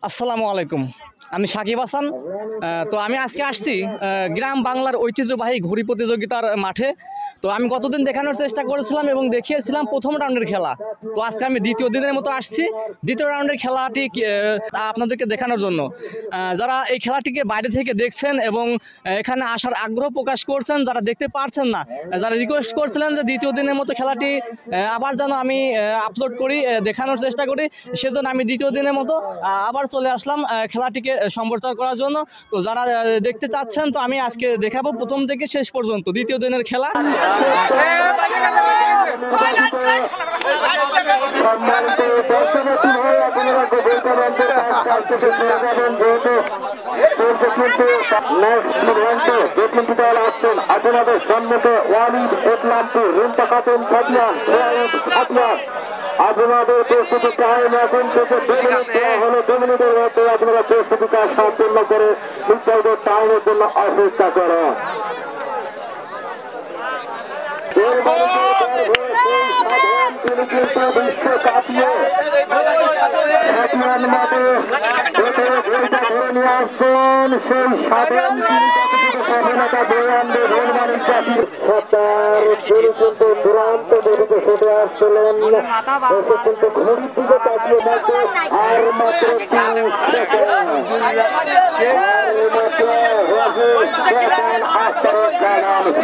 আসসালামু আলাইকুম। আমি সাকিব হাসান। তো আমি আজকে আসছি গ্রাম বাংলার ঐতিহ্যবাহী ঘুড়ি প্রতিযোগিতার মাঠে। তো আমি গতদিন দেখানোর চেষ্টা করেছিলাম এবং দেখিয়েছিলাম প্রথম রাউন্ডের খেলা। তো আজকে আমি দ্বিতীয় দিনের মতো আসছি দ্বিতীয় রাউন্ডের খেলাটি আপনাদেরকে দেখানোর জন্য। যারা এই খেলাটিকে বাইরে থেকে দেখছেন এবং এখানে আসার আগ্রহ প্রকাশ করছেন, যারা দেখতে পারছেন না, যারা রিকোয়েস্ট করছিলেন যে দ্বিতীয় দিনের মতো খেলাটি আবার যেন আমি আপলোড করি, দেখানোর চেষ্টা করি, সেজন্য আমি দ্বিতীয় দিনের মতো আবার চলে আসলাম খেলাটিকে সম্প্রচার করার জন্য। তো যারা দেখতে চাচ্ছেন, তো আমি আজকে দেখাবো প্রথম থেকে শেষ পর্যন্ত দ্বিতীয় দিনের খেলা। আপনাদের সম্মুখে ওয়ালিদ ইসলামপুর রিম্পা খাতুন আপনাদের প্রস্তুতি টাইম এখন থেকে 2 মিনিট দেওয়া হলো। 2 মিনিটের মধ্যে আপনারা প্রস্তুতি কাজ সম্পূর্ণ করে নির্ধারিত টাইমের জন্য অপেক্ষা করেন। তিনি কিন্তু বিশ্ব কাটিয়ে ধরে নিয়ে আসছেন সেই সাধারণ স্বাধীনতা বয়ানদের রোমানিক জাতির সত্তার তিনি কিন্তু দুরান্ত গতিতে ছুটে আসছিলেন। এসে কিন্তু ঘড়ির দিকে তাকিয়ে মাত্র আর মাত্র 30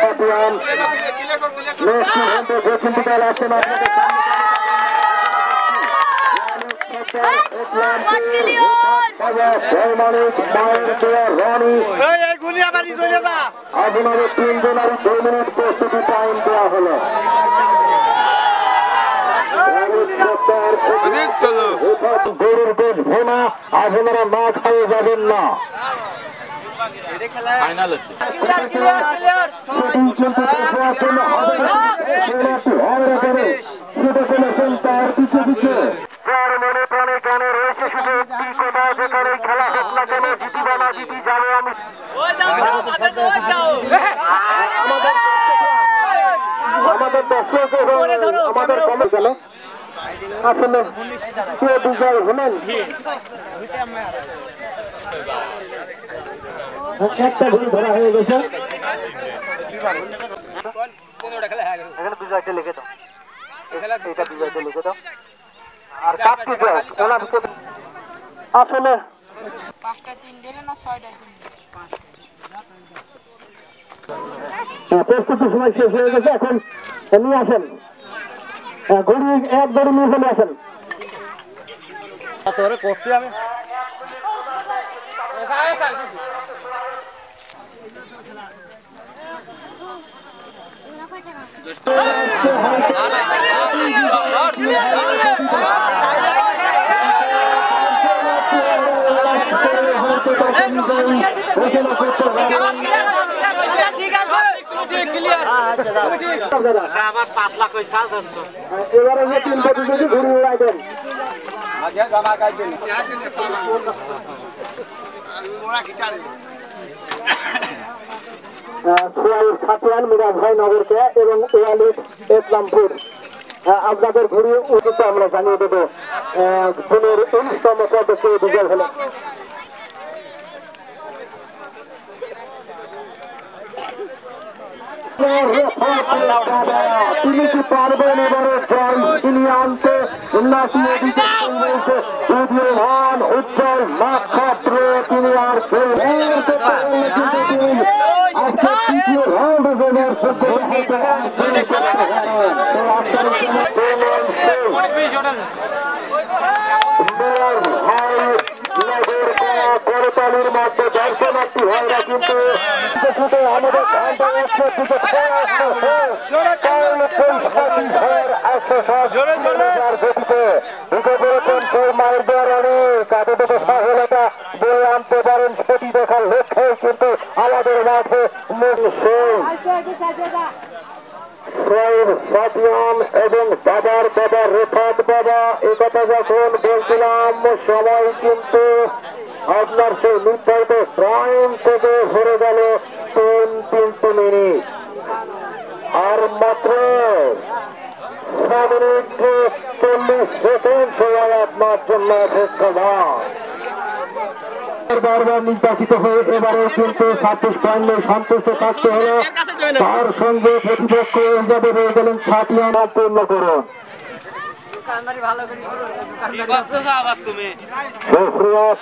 সেকেন্ড আপনাদের 3 জনের 2 মিনিট প্রস্তুতি টাইম দেওয়া হলো। গরুর বেশ ভোনা, আপনারা না খাইয়ে যাবেন না। তার পিছু পিছু যার মনে প্রাণে গানে রয়েছে শুধু একটি কথা, যেখানে খেলা হোক না কেন, জিতি বা না জিতি যাবে আমি আমাদের দর্শক আমাদের কমে গেল। আসলে কে বিজয় হলেন, একটা ঘুরি ধরা হয়ে গেছে। এখানে বিজয়টা লিখে দাও, এটা বিজয়টা লিখে দাও। আর কাপটি যায় ওনার ভিতরে আসলে 5টা 3 দিলে না 6টা 3 প্রস্তুতির সময় শেষ হয়ে গেছে। এখন নিয়ে আসেন ঘড়ি, একবারে নিয়ে চলে আসেন। তোরে করছি আমি এবারে 3 প্রতিযোগী ঘুরে উড়াই দেন। মিরাজ ভাই নগরকে এবং ওয়ালিদ ইসলামপুর আপনাদের ঘুরিয়ে উচিত আমরা জানিয়ে দেবো দিনের 19তম পদকে বিজয় হলেন। তিনি কি পারবেন এবারে জয় ছিনিয়ে আনতে? উজ্জ্বল নক্ষত্র তিনি আর করতালির মধ্যে দর্শনার্থী হয়রা কিন্তু আমাদের মায়ের দ্বারা কাঁদে থেকে সফলতা বয়ে আনতে পারেন সেটি দেখার লক্ষ্যে কিন্তু আমাদের মাঠে এবং বাবার বাবা রেফাত বাবা একথা যখন বলছিলাম সময় কিন্তু আপনার সেই নির্ধারিত প্রাইম থেকে ভরে গেল 3 মিনিট আর মাত্র 6 মিনিট 40 সেকেন্ড সময় আপনার জন্য অপেক্ষমান। বারবার নির্বাচিত হয়ে এবারে কিন্তু 26 পয়েন্টে সন্তুষ্ট থাকতে হলো। তার সঙ্গে প্রতিপক্ষ হিসাবে রয়ে গেলেন ছাতিয়ানা পূর্ণ করুন।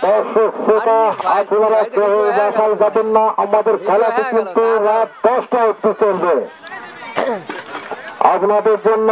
দর্শক শ্রোতা, আপনারা কেউ দেখাই যাবেন না, আমাদের খেলাটি কিন্তু রাত 10টা অবধি চলবে। আপনাদের জন্য